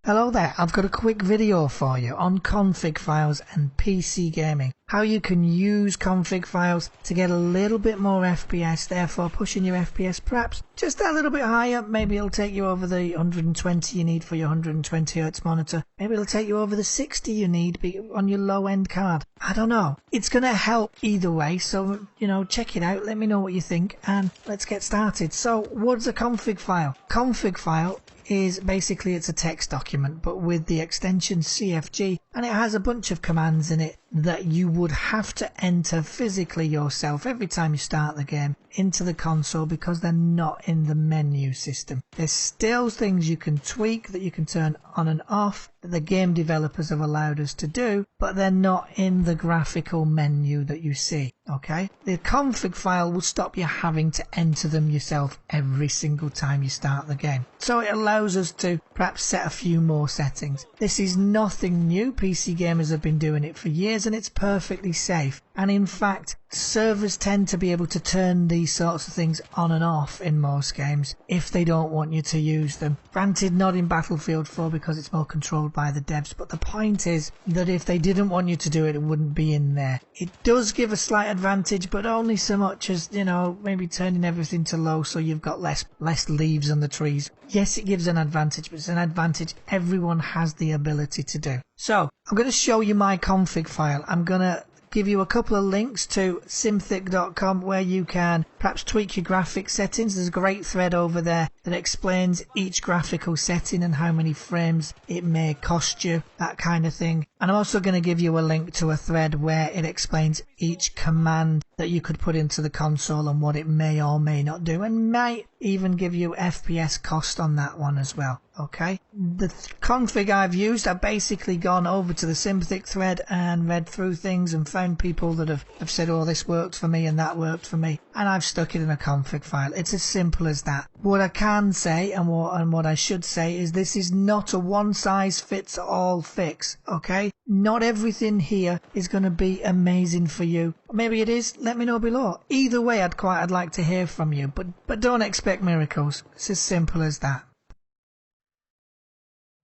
Hello there, I've got a quick video for you on config files and PC gaming. How you can use config files to get a little bit more FPS, therefore pushing your FPS perhaps just a little bit higher. Maybe it'll take you over the 120 you need for your 120Hz monitor. Maybe it'll take you over the 60 you need on your low end card. I don't know. It's going to help either way, so check it out, let me know what you think, and let's get started. So what's a config file? Config file is basically it's a text document but with the extension CFG, and it has a bunch of commands in it that you would have to enter physically yourself every time you start the game into the console because they're not in the menu system. There's still things you can tweak that you can turn on and off that the game developers have allowed us to do, but they're not in the graphical menu that you see. Okay, the config file will stop you having to enter them yourself every single time you start the game, so it allows us to perhaps set a few more settings. This is nothing new, PC gamers have been doing it for years and it's perfectly safe, and in fact servers tend to be able to turn these sorts of things on and off in most games if they don't want you to use them. Granted, not in Battlefield 4 because it's more controlled by the devs, but the point is that if they didn't want you to do it, it wouldn't be in there. It does give a slight advantage, but only so much as, maybe turning everything to low so you've got less leaves on the trees. Yes, it gives an advantage, but it's an advantage everyone has the ability to do. So I'm going to show you my config file. I'm going to give you a couple of links to simthic.com where you can perhaps tweak your graphic settings. There's a great thread over there that explains each graphical setting and how many frames it may cost you, that kind of thing. And I'm also going to give you a link to a thread where it explains each command that you could put into the console and what it may or may not do, and might even give you FPS cost on that one as well. Okay, the config I've used, I've basically gone over to the Simthic thread and read through things and found people that have said, oh, this worked for me and that worked for me, and I've stuck it in a config file. It's as simple as that. What I can say and what I should say is this is not a one size fits all fix. Okay, not everything here is going to be amazing for you. Maybe it is. Let me know below. Either way, I'd like to hear from you, but don't expect miracles. It's as simple as that.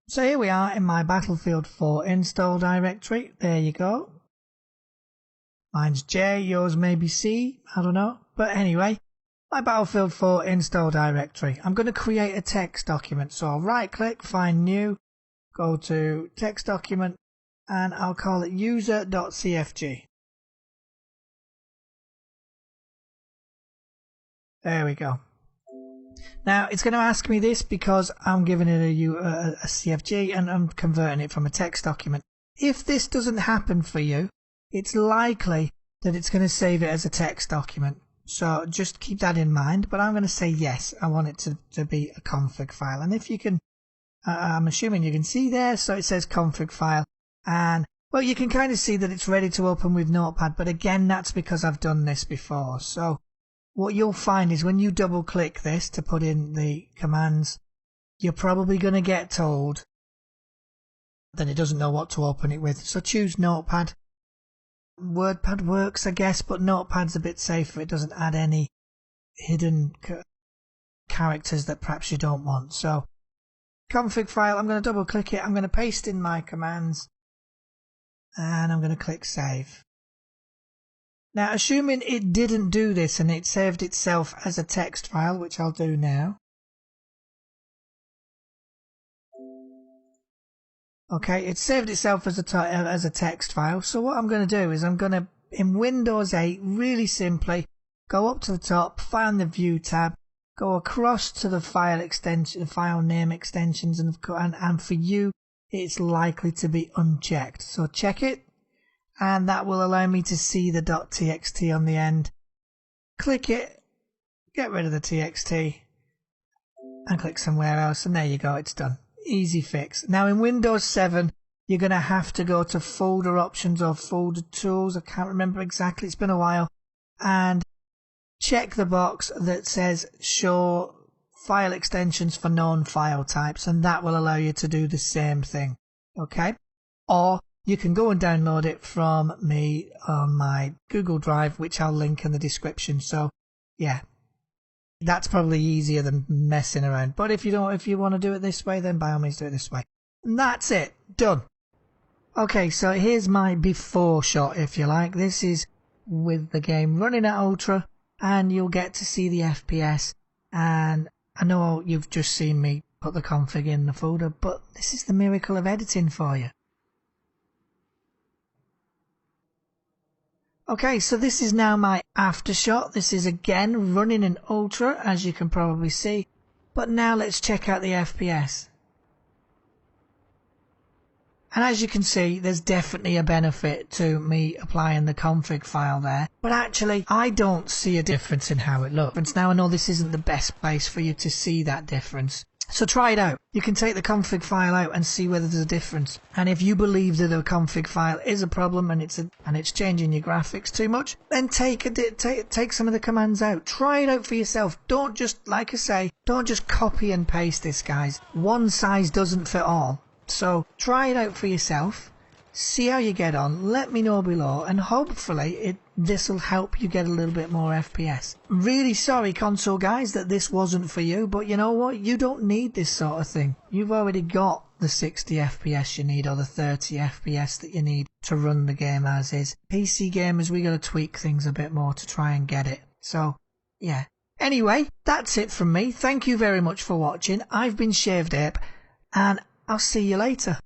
So here we are in my Battlefield 4 install directory. There you go. Mine's J, yours may be C, I don't know. But anyway, my Battlefield 4 install directory. I'm going to create a text document. So I'll right click, find new, go to text document, and I'll call it user.cfg. There we go. Now it's going to ask me this because I'm giving it a CFG and I'm converting it from a text document. If this doesn't happen for you, it's likely that it's going to save it as a text document. So just keep that in mind, but I'm going to say yes, I want it to be a config file. And if you can, I'm assuming you can see there, so it says config file, and well, you can kind of see that it's ready to open with Notepad, but again, that's because I've done this before. So what you'll find is when you double click this to put in the commands, you're probably going to get told that it doesn't know what to open it with. So choose Notepad. WordPad works, I guess, but Notepad's a bit safer. It doesn't add any hidden characters that perhaps you don't want. So config file, I'm going to double click it. I'm going to paste in my commands and I'm going to click save. Now, assuming it didn't do this and it saved itself as a text file, which I'll do now. Okay, it saved itself as a text file. So what I'm going to do is I'm going to, in Windows 8, really simply, go up to the top, find the View tab, go across to the file extension, file name extensions, and for you, it's likely to be unchecked. So check it. And that will allow me to see the .txt on the end. Click it, get rid of the txt, and click somewhere else, and there you go, it's done. Easy fix. Now in Windows 7, you're going to have to go to folder options or folder tools, I can't remember exactly, it's been a while, and check the box that says show file extensions for known file types, and that will allow you to do the same thing. Okay? Or you can go and download it from me on my Google Drive, which I'll link in the description. So yeah, that's probably easier than messing around. But if you want to do it this way, then by all means do it this way. And that's it. Done. Okay, so here's my before shot, if you like. This is with the game running at ultra, and you'll get to see the FPS. And I know you've just seen me put the config in the folder, but this is the miracle of editing for you. Okay, so this is now my after shot. This is again running in ultra, as you can probably see. But now let's check out the FPS. And as you can see, there's definitely a benefit to me applying the config file there. But actually, I don't see a difference in how it looks. Now I know this isn't the best place for you to see that difference. So try it out. You can take the config file out and see whether there's a difference. And if you believe that a config file is a problem and it's changing your graphics too much, then take some of the commands out. Try it out for yourself. Don't just, like I say, don't just copy and paste this, guys. One size doesn't fit all. So try it out for yourself, see how you get on, let me know below, and hopefully this will help you get a little bit more FPS. Really sorry, console guys, that this wasn't for you, but you know what? You don't need this sort of thing. You've already got the 60 FPS you need, or the 30 FPS that you need to run the game as is. PC gamers, we gotta tweak things a bit more to try and get it. So, yeah. Anyway, that's it from me. Thank you very much for watching. I've been Shaved Ape, and I'll see you later.